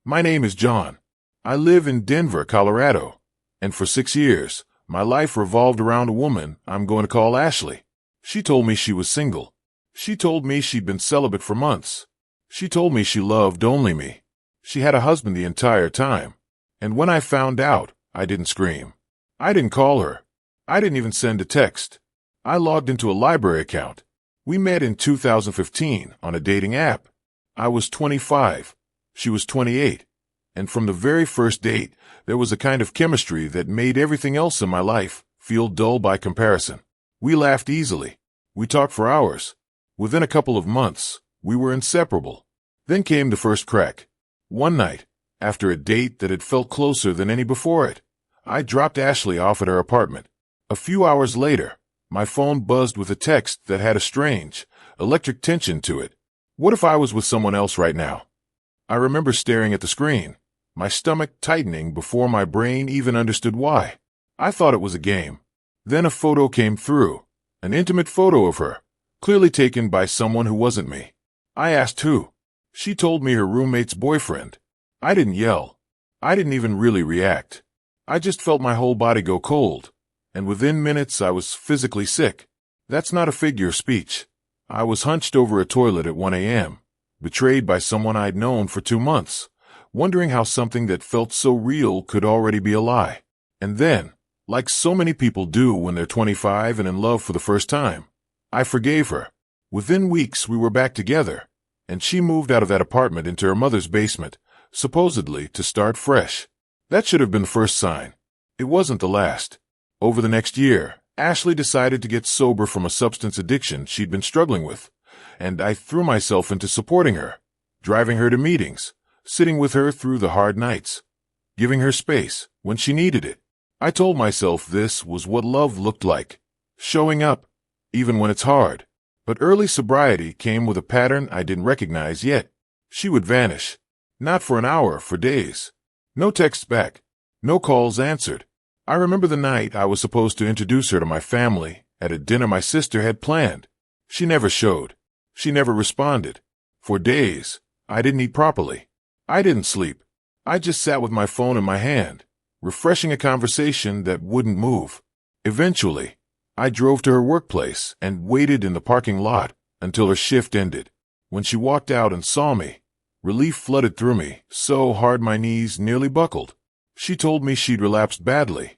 My name is John. I live in Denver, Colorado. And for 6 years, my life revolved around a woman I'm going to call Ashley. She told me she was single. She told me she'd been celibate for months. She told me she loved only me. She had a husband the entire time. And when I found out, I didn't scream. I didn't call her. I didn't even send a text. I logged into a library account. We met in 2015 on a dating app. I was 25. She was 28. And from the very first date, there was a kind of chemistry that made everything else in my life feel dull by comparison. We laughed easily. We talked for hours. Within a couple of months, we were inseparable. Then came the first crack. One night, after a date that had felt closer than any before it, I dropped Ashley off at her apartment. A few hours later, my phone buzzed with a text that had a strange, electric tension to it. What if I was with someone else right now? I remember staring at the screen, my stomach tightening before my brain even understood why. I thought it was a game. Then a photo came through, an intimate photo of her, clearly taken by someone who wasn't me. I asked who. She told me her roommate's boyfriend. I didn't yell. I didn't even really react. I just felt my whole body go cold, and within minutes I was physically sick. That's not a figure of speech. I was hunched over a toilet at 1 a.m., betrayed by someone I'd known for 2 months, wondering how something that felt so real could already be a lie. And then, like so many people do when they're 25 and in love for the first time, I forgave her. Within weeks we were back together, and she moved out of that apartment into her mother's basement, supposedly to start fresh. That should have been the first sign. It wasn't the last. Over the next year, Ashley decided to get sober from a substance addiction she'd been struggling with, and I threw myself into supporting her, driving her to meetings, sitting with her through the hard nights, giving her space when she needed it. I told myself this was what love looked like, showing up, even when it's hard. But early sobriety came with a pattern I didn't recognize yet. She would vanish. Not for an hour, for days. No texts back. No calls answered. I remember the night I was supposed to introduce her to my family at a dinner my sister had planned. She never showed. She never responded. For days, I didn't eat properly. I didn't sleep. I just sat with my phone in my hand, refreshing a conversation that wouldn't move. Eventually, I drove to her workplace and waited in the parking lot until her shift ended. When she walked out and saw me, relief flooded through me so hard my knees nearly buckled. She told me she'd relapsed badly,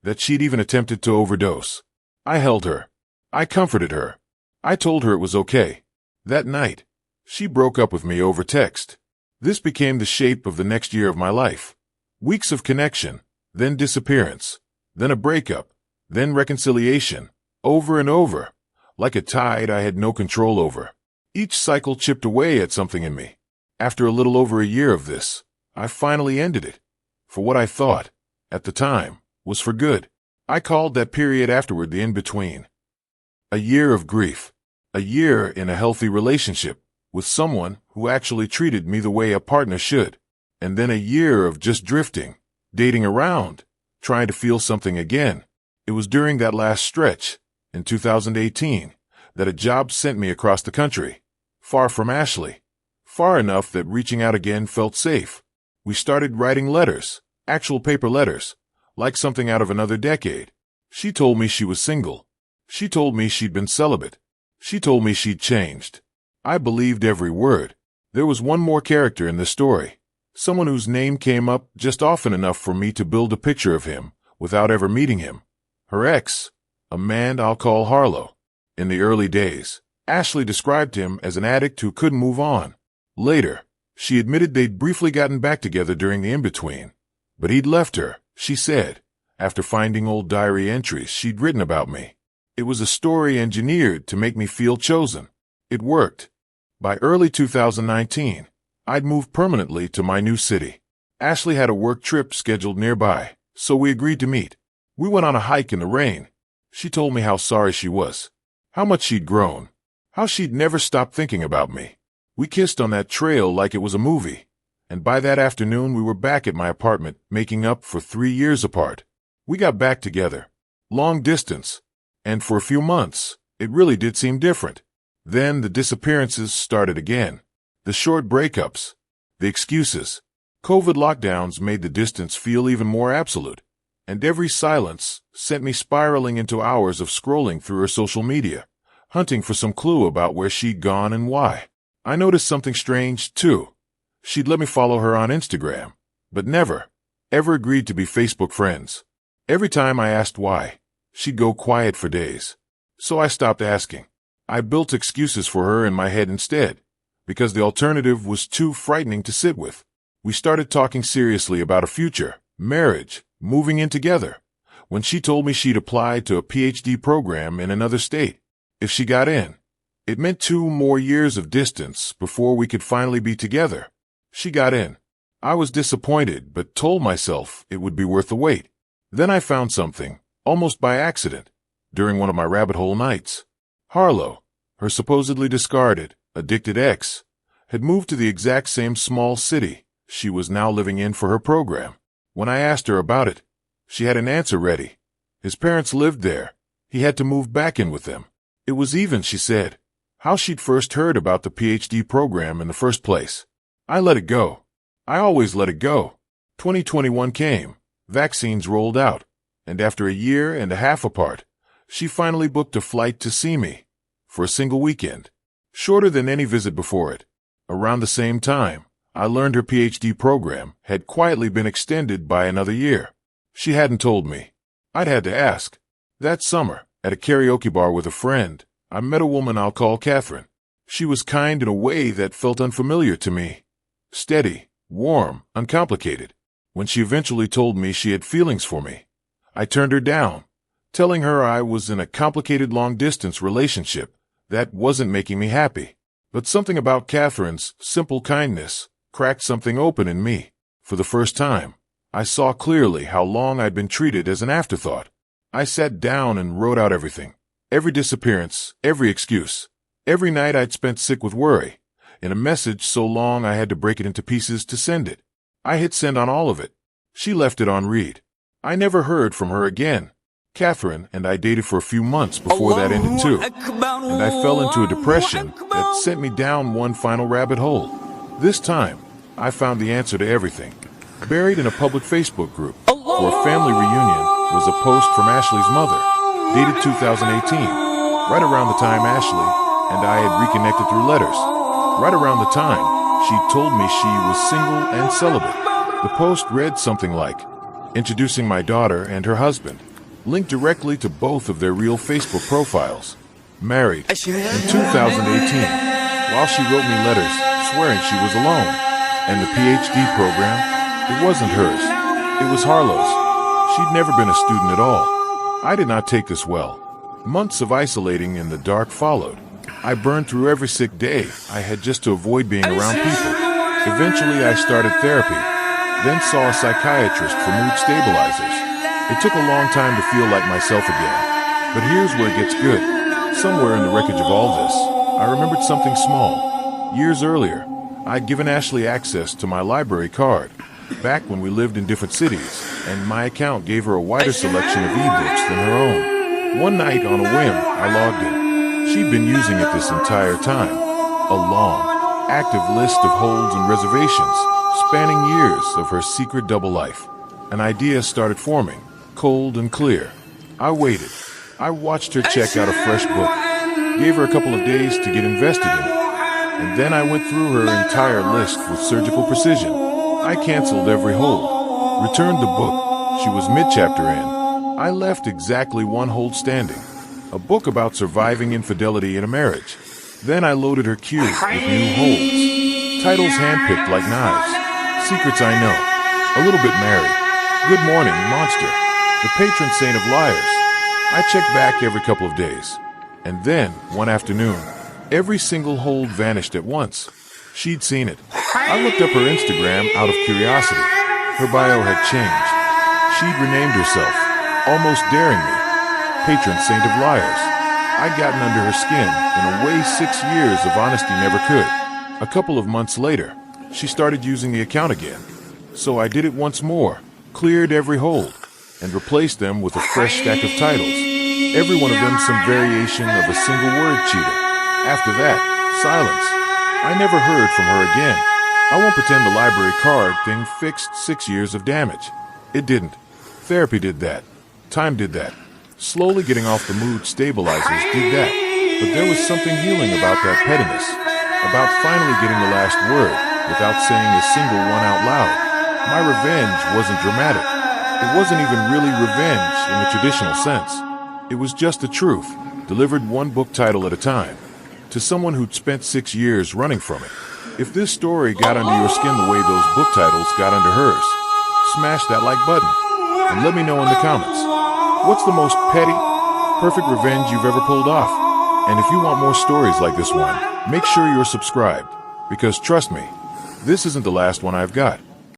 that she'd even attempted to overdose. I held her. I comforted her. I told her it was okay. That night, she broke up with me over text. This became the shape of the next year of my life. Weeks of connection, then disappearance, then a breakup, then reconciliation, over and over, like a tide I had no control over. Each cycle chipped away at something in me. After a little over a year of this, I finally ended it. For what I thought, at the time, was for good. I called that period afterward the in-between. A year of grief. A year in a healthy relationship with someone who actually treated me the way a partner should. And then a year of just drifting, dating around, trying to feel something again. It was during that last stretch, in 2018, that a job sent me across the country, far from Ashley, far enough that reaching out again felt safe. We started writing letters, actual paper letters, like something out of another decade. She told me she was single. She told me she'd been celibate. She told me she'd changed. I believed every word. There was one more character in this story, someone whose name came up just often enough for me to build a picture of him without ever meeting him. Her ex, a man I'll call Harlow. In the early days, Ashley described him as an addict who couldn't move on. Later, she admitted they'd briefly gotten back together during the in-between. But he'd left her, she said, after finding old diary entries she'd written about me. It was a story engineered to make me feel chosen. It worked. By early 2019, I'd moved permanently to my new city. Ashley had a work trip scheduled nearby, so we agreed to meet. We went on a hike in the rain. She told me how sorry she was, how much she'd grown, how she'd never stopped thinking about me. We kissed on that trail like it was a movie, and by that afternoon we were back at my apartment, making up for 3 years apart. We got back together, long distance, and for a few months, it really did seem different. Then the disappearances started again, the short breakups, the excuses. COVID lockdowns made the distance feel even more absolute, and every silence sent me spiraling into hours of scrolling through her social media, hunting for some clue about where she'd gone and why. I noticed something strange, too. She'd let me follow her on Instagram, but never, ever agreed to be Facebook friends. Every time I asked why, she'd go quiet for days. So I stopped asking. I built excuses for her in my head instead, because the alternative was too frightening to sit with. We started talking seriously about a future, marriage, moving in together, when she told me she'd applied to a PhD program in another state. If she got in, it meant 2 more years of distance before we could finally be together. She got in. I was disappointed, but told myself it would be worth the wait. Then I found something, almost by accident, during one of my rabbit hole nights. Harlow, her supposedly discarded, addicted ex, had moved to the exact same small city she was now living in for her program. When I asked her about it, she had an answer ready. His parents lived there. He had to move back in with them. It was even, she said, how she'd first heard about the PhD program in the first place. I let it go. I always let it go. 2021 came. Vaccines rolled out. And after 1.5 years apart, she finally booked a flight to see me. For a single weekend. Shorter than any visit before it. Around the same time, I learned her PhD program had quietly been extended by another year. She hadn't told me. I'd had to ask. That summer, at a karaoke bar with a friend, I met a woman I'll call Catherine. She was kind in a way that felt unfamiliar to me. Steady, warm, uncomplicated. When she eventually told me she had feelings for me, I turned her down, telling her I was in a complicated long-distance relationship that wasn't making me happy. But something about Catherine's simple kindness cracked something open in me. For the first time, I saw clearly how long I'd been treated as an afterthought. I sat down and wrote out everything. Every disappearance, every excuse, every night I'd spent sick with worry, in a message so long I had to break it into pieces to send it. I hit send on all of it. She left it on read. I never heard from her again. Catherine and I dated for a few months before that ended too, and I fell into a depression that sent me down one final rabbit hole. This time, I found the answer to everything. Buried in a public Facebook group for a family reunion was a post from Ashley's mother, dated 2018, right around the time Ashley and I had reconnected through letters. Right around the time she told me she was single and celibate. The post read something like, introducing my daughter and her husband, linked directly to both of their real Facebook profiles. Married in 2018, while she wrote me letters swearing she was alone. And the PhD program, it wasn't hers. It was Harlow's. She'd never been a student at all. I did not take this well. Months of isolating in the dark followed. I burned through every sick day I had just to avoid being around people. Eventually, I started therapy, then saw a psychiatrist for mood stabilizers. It took a long time to feel like myself again. But here's where it gets good. Somewhere in the wreckage of all this, I remembered something small. Years earlier, I'd given Ashley access to my library card, back when we lived in different cities, and my account gave her a wider selection of ebooks than her own. One night, on a whim, I logged in. She'd been using it this entire time. A long, active list of holds and reservations, spanning years of her secret double life. An idea started forming, cold and clear. I waited. I watched her check out a fresh book, gave her a couple of days to get invested in it, and then I went through her entire list with surgical precision. I canceled every hold, returned the book she was mid-chapter in. I left exactly one hold standing, a book about surviving infidelity in a marriage. Then I loaded her queue with new holds, titles handpicked like knives, secrets I know, a little bit married, good morning, monster, the patron saint of liars. I checked back every couple of days, and then, one afternoon, every single hold vanished at once. She'd seen it. I looked up her Instagram out of curiosity. Her bio had changed. She'd renamed herself, almost daring me, patron saint of liars. I'd gotten under her skin in a way 6 years of honesty never could. A couple of months later, she started using the account again. So I did it once more, cleared every hold, and replaced them with a fresh stack of titles, every one of them some variation of a single word cheater. After that, silence. I never heard from her again. I won't pretend the library card thing fixed 6 years of damage. It didn't. Therapy did that. Time did that. Slowly getting off the mood stabilizers did that. But there was something healing about that pettiness. About finally getting the last word without saying a single one out loud. My revenge wasn't dramatic. It wasn't even really revenge in the traditional sense. It was just the truth, delivered one book title at a time, to someone who'd spent 6 years running from it. If this story got under your skin the way those book titles got under hers, smash that like button, and let me know in the comments. What's the most petty, perfect revenge you've ever pulled off? And if you want more stories like this one, make sure you're subscribed, because trust me, this isn't the last one I've got.